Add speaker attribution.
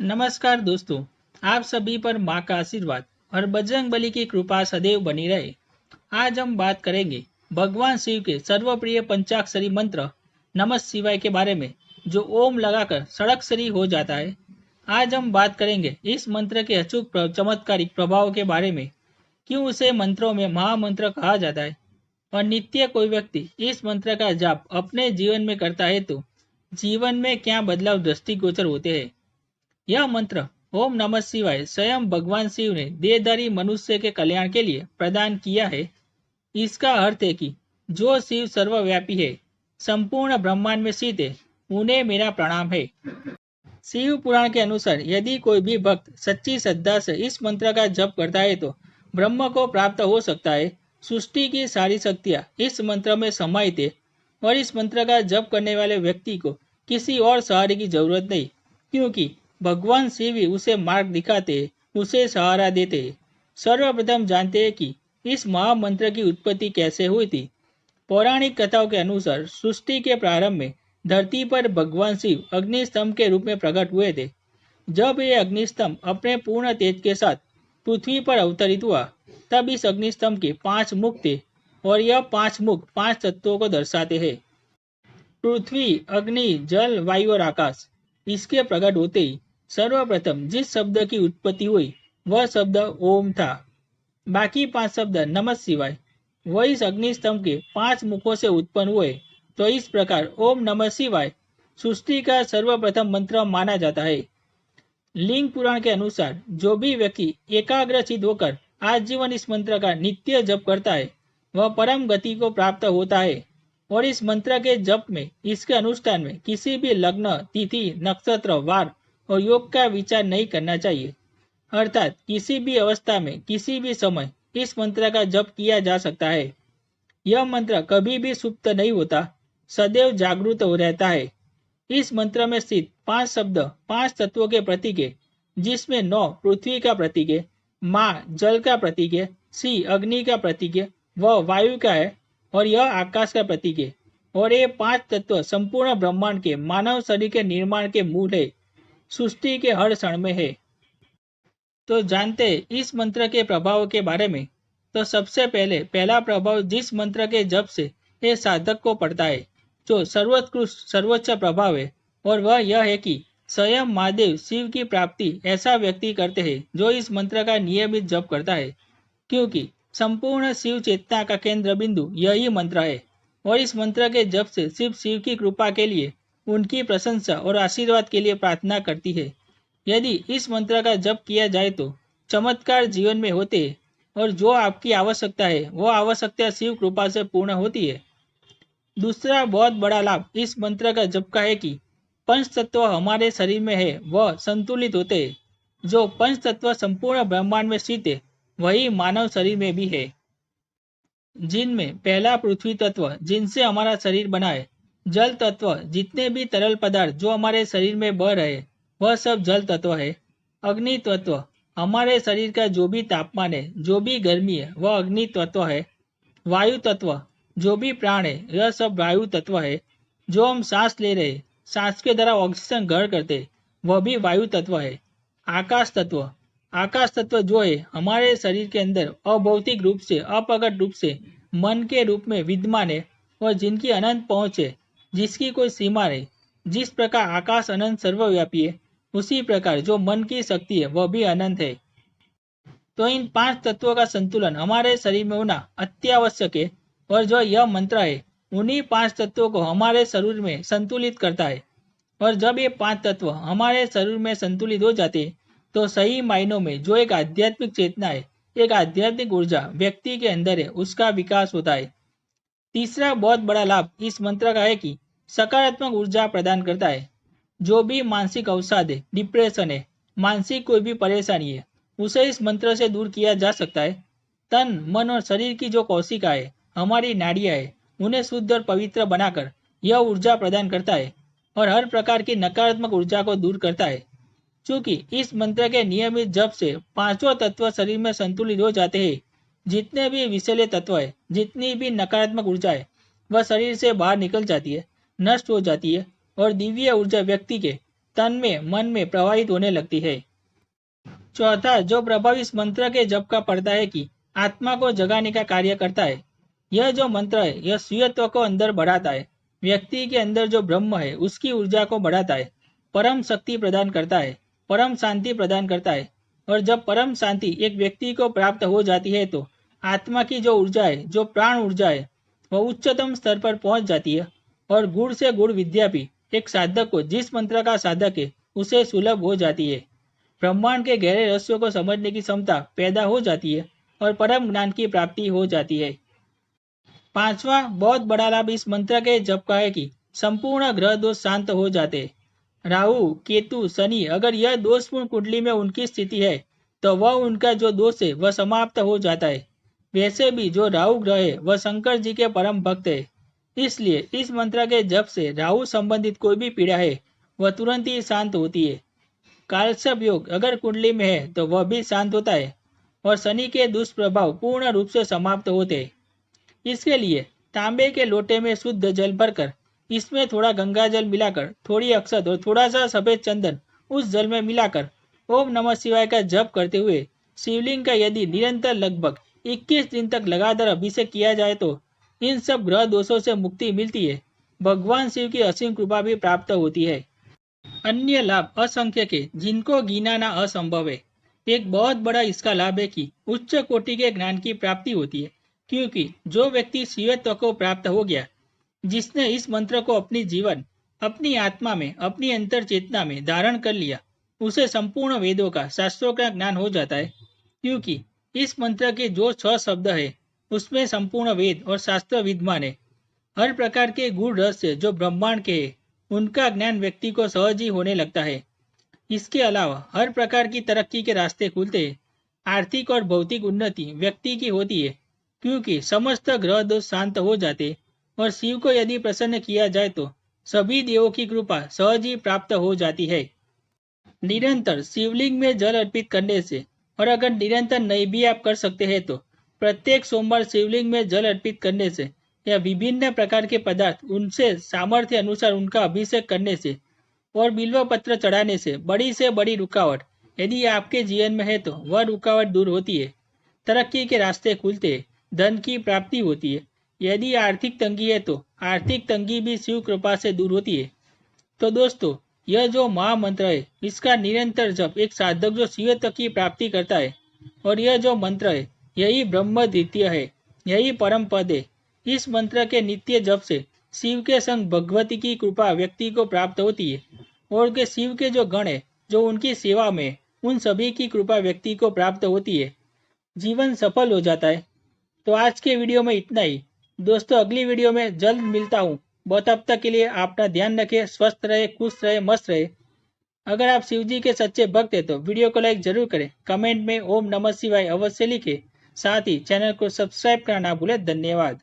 Speaker 1: नमस्कार दोस्तों, आप सभी पर माँ का आशीर्वाद और बजरंग बली की कृपा सदैव बनी रहे। आज हम बात करेंगे भगवान शिव के सर्वप्रिय पंचाक्षरी मंत्र नमः शिवाय के बारे में, जो ओम लगाकर सड़क्षरी हो जाता है। आज हम बात करेंगे इस मंत्र के अचूक चमत्कारिक प्रभाव के बारे में, क्यों उसे मंत्रों में महामंत्र कहा जाता है, और नित्य कोई व्यक्ति इस मंत्र का जाप अपने जीवन में करता है तो जीवन में क्या बदलाव दृष्टिगोचर होते हैं। यह मंत्र ओम नमः शिवाय स्वयं भगवान शिव ने देहधारी मनुष्य के कल्याण के लिए प्रदान किया है। इसका अर्थ है कि जो शिव सर्वव्यापी है, संपूर्ण ब्रह्मांड में स्थित है, उन्हें मेरा प्रणाम है। शिव पुराण के अनुसार यदि कोई भी भक्त सच्ची श्रद्धा से इस मंत्र का जप करता है तो ब्रह्म को प्राप्त हो सकता है। सृष्टि की सारी शक्तियां इस मंत्र में समाहित है और इस मंत्र का जप करने वाले व्यक्ति को किसी और सहारे की जरूरत नहीं, क्योंकि भगवान शिव ही उसे मार्ग दिखाते, उसे सहारा देते। सर्वप्रथम जानते हैं कि इस महामंत्र की उत्पत्ति कैसे हुई थी। पौराणिक कथाओं के अनुसार सृष्टि के प्रारंभ में धरती पर भगवान शिव अग्निस्तंभ के रूप में प्रकट हुए थे। जब ये अग्निस्तंभ अपने पूर्ण तेज के साथ पृथ्वी पर अवतरित हुआ, तब इस अग्निस्तंभ के 5 मुख थे और यह 5 मुख 5 तत्वों को दर्शाते हैं। पृथ्वी, अग्नि, जल, वायु और आकाश। इसके प्रकट होते ही सर्वप्रथम जिस शब्द की उत्पत्ति हुई वह शब्द ओम था। बाकी 5 शब्द नमः शिवाय वह इस अग्निस्तंभ के 5 मुखों से उत्पन्न हुए। तो इस प्रकार ओम नमः शिवाय सृष्टि का सर्वप्रथम मंत्र माना जाता है। लिंग पुराण के अनुसार जो भी व्यक्ति एकाग्रचित होकर आजीवन इस मंत्र का नित्य जप करता है, वह परम गति को प्राप्त होता है। और इस मंत्र के जप में, इसके अनुष्ठान में किसी भी लग्न, तिथि, नक्षत्र, वार और योग का विचार नहीं करना चाहिए। अर्थात किसी भी अवस्था में, किसी भी समय इस मंत्र का जप किया जा सकता है। यह मंत्र कभी भी सुप्त नहीं होता, सदैव जागृत हो रहता है। इस मंत्र में स्थित 5 शब्द 5 तत्वों के प्रतीक है, जिसमें 9 पृथ्वी का प्रतीक है, माँ जल का प्रतीक है, सी अग्नि का प्रतीक है, वह वायु का है और यह आकाश का प्रतीक है। और ये 5 तत्व संपूर्ण ब्रह्मांड के मानव शरीर के निर्माण के मूल है, सृष्टि के हर क्षण में है। तो जानते हैं इस मंत्र के प्रभाव के बारे में। तो सबसे पहला प्रभाव जिस मंत्र के जप से ये साधक को पड़ता है, जो सर्वोत्कृष्ट सर्वोच्च प्रभाव है, और वह यह है कि स्वयं महादेव शिव की प्राप्ति ऐसा व्यक्ति करते हैं जो इस मंत्र का नियमित जप करता है, क्योंकि संपूर्ण शिव चेतना का केंद्र बिंदु यही मंत्र है। और इस मंत्र के जप से सिर्फ शिव की कृपा के लिए, उनकी प्रशंसा और आशीर्वाद के लिए प्रार्थना करती है। यदि इस मंत्र का जप किया जाए तो चमत्कार जीवन में होते हैं, और जो आपकी आवश्यकता है वो आवश्यकता शिव कृपा से पूर्ण होती है। दूसरा बहुत बड़ा लाभ इस मंत्र का जप का है कि पंच तत्व हमारे शरीर में है वह संतुलित होते हैं। जो पंच तत्व संपूर्ण ब्रह्मांड में स्थित है, वही मानव शरीर में भी है। जिनमें पहला पृथ्वी तत्व, जिनसे हमारा शरीर बना है। जल तत्व, जितने भी तरल पदार्थ जो हमारे शरीर में बह रहे वह सब जल तत्व है। अग्नि तत्व, हमारे शरीर का जो भी तापमान है, जो भी गर्मी है, वह अग्नि तत्व है। वायु तत्व, जो भी प्राण है, यह सब वायु तत्व है। जो हम सांस ले रहे, सांस के द्वारा ऑक्सीजन ग्रहण करते, वह भी वायु तत्व है। आकाश तत्व, आकाश तत्व जो है हमारे शरीर के अंदर अभौतिक रूप से, अप्रकट रूप से मन के रूप में विद्यमान है, और जिनकी अनंत पहुंच है, जिसकी कोई सीमा नहीं। जिस प्रकार आकाश अनंत सर्वव्यापी है, उसी प्रकार जो मन की शक्ति है वह भी अनंत है। तो इन 5 तत्वों का संतुलन हमारे शरीर में होना अत्यावश्यक है। और जो यह मंत्र है उन्हीं 5 तत्वों को हमारे शरीर में संतुलित करता है। और जब ये 5 तत्व हमारे शरीर में संतुलित हो जाते हैं, तो सही मायनों में जो एक आध्यात्मिक चेतना है, एक आध्यात्मिक ऊर्जा व्यक्ति के अंदर है, उसका विकास होता है। तीसरा बहुत बड़ा लाभ इस मंत्र का है कि सकारात्मक ऊर्जा प्रदान करता है। जो भी मानसिक अवसाद है, डिप्रेशन है, मानसिक कोई भी परेशानी है, उसे इस मंत्र से दूर किया जा सकता है। तन, मन और शरीर की जो कोशिका है, हमारी नाड़ियां है, उन्हें शुद्ध और पवित्र बनाकर यह ऊर्जा प्रदान करता है और हर प्रकार की नकारात्मक ऊर्जा को दूर करता है। चूंकि इस मंत्र के नियमित जप से 5 तत्व शरीर में संतुलित हो जाते हैं, जितने भी विषैले तत्व है, जितनी भी नकारात्मक ऊर्जा है, वह शरीर से बाहर निकल जाती है, नष्ट हो जाती है, और दिव्य ऊर्जा व्यक्ति के तन में मन में प्रवाहित होने लगती है। चौथा, जो प्रभाव इस मंत्र के जप का पड़ता है कि आत्मा को जगाने का कार्य करता है। यह जो मंत्र है यह स्वीयत्व को अंदर बढ़ाता है। व्यक्ति के अंदर जो ब्रह्म है उसकी ऊर्जा को बढ़ाता है, परम शक्ति प्रदान करता है, परम शांति प्रदान करता है। और जब परम शांति एक व्यक्ति को प्राप्त हो जाती है तो आत्मा की जो ऊर्जा है, जो प्राण ऊर्जा है, वह उच्चतम स्तर पर पहुंच जाती है और गुण से गुण विद्या भी एक साधक को जिस मंत्र का साधक है उसे सुलभ हो जाती है। ब्रह्मांड के गहरे रहस्यों को समझने की क्षमता पैदा हो जाती है और परम ज्ञान की प्राप्ति हो जाती है। पांचवा बहुत बड़ा लाभ इस मंत्र के जप का है कि संपूर्ण ग्रह दोष शांत हो जाते हैं। राहु, केतु, शनि अगर यह दोषपूर्ण कुंडली में उनकी स्थिति है तो वह उनका जो दोष है वह समाप्त हो जाता है। वैसे भी जो राहु ग्रह है वह शंकर जी के परम भक्त है, इसलिए इस मंत्र के जप से राहु संबंधित कोई भी पीड़ा है वह तुरंत ही शांत होती है। कालसर्प योग अगर कुंडली में है तो वह भी शांत होता है और शनि के दुष्प्रभाव पूर्ण रूप से समाप्त होते हैं। इसके लिए तांबे के लोटे में शुद्ध जल भरकर इसमें थोड़ा गंगा जल मिलाकर, थोड़ी अक्षत और थोड़ा सा सफेद चंदन उस जल में मिलाकर ओम नमः शिवाय का जप करते हुए शिवलिंग का यदि निरंतर लगभग 21 दिन तक लगातार अभिषेक किया जाए तो इन सब ग्रह दोषों से मुक्ति मिलती है। भगवान शिव की असीम कृपा भी प्राप्त होती है। अन्य लाभ असंख्य के जिनको गिनाना असंभव है। एक बहुत बड़ा इसका लाभ है कि उच्च कोटि के ज्ञान की प्राप्ति होती है, क्योंकि जो व्यक्ति शिवत्व को प्राप्त हो गया, जिसने इस मंत्र को अपनी जीवन, अपनी आत्मा में, अपनी अंतर चेतना में धारण कर लिया, उसे संपूर्ण वेदों का, शास्त्रों का ज्ञान हो जाता है। क्योंकि इस मंत्र के जो 6 शब्द है उसमें संपूर्ण वेद और शास्त्र विद्यमान है। हर प्रकार के गूढ़ रहस्य जो ब्रह्मांड के है उनका ज्ञान व्यक्ति को सहज ही होने लगता है। इसके अलावा हर प्रकार की तरक्की के रास्ते खुलते हैं। आर्थिक और भौतिक उन्नति व्यक्ति की होती है, क्योंकि समस्त ग्रह दोष शांत हो जाते और शिव को यदि प्रसन्न किया जाए तो सभी देवों की कृपा सहज ही प्राप्त हो जाती है। निरंतर शिवलिंग में जल अर्पित करने से, और अगर निरंतर नहीं भी आप कर सकते हैं तो प्रत्येक सोमवार शिवलिंग में जल अर्पित करने से या विभिन्न प्रकार के पदार्थ उनसे सामर्थ्य अनुसार उनका अभिषेक करने से और बिल्व पत्र चढ़ाने से बड़ी रुकावट यदि आपके जीवन में है तो वह रुकावट दूर होती है। तरक्की के रास्ते खुलते हैं, धन की प्राप्ति होती है। यदि आर्थिक तंगी है तो आर्थिक तंगी भी शिव कृपा से दूर होती है। तो दोस्तों, यह जो महामंत्र है इसका निरंतर जप एक साधक जो शिवत्व की प्राप्ति करता है, और यह जो मंत्र है यही ब्रह्म द्वितीय है, यही परम पद है। इस मंत्र के नित्य जप से शिव के संग भगवती की कृपा व्यक्ति को प्राप्त होती है और के शिव के जो गण है जो उनकी सेवा में, उन सभी की कृपा व्यक्ति को प्राप्त होती है। जीवन सफल हो जाता है। तो आज के वीडियो में इतना ही दोस्तों, अगली वीडियो में जल्द मिलता हूँ। बहुत तब तक के लिए अपना ध्यान रखें, स्वस्थ रहे, खुश रहे, मस्त रहे। अगर आप शिव जी के सच्चे भक्त हैं तो वीडियो को लाइक जरूर करें, कमेंट में ओम नमः शिवाय अवश्य लिखें, साथ ही चैनल को सब्सक्राइब करना ना भूलें। धन्यवाद।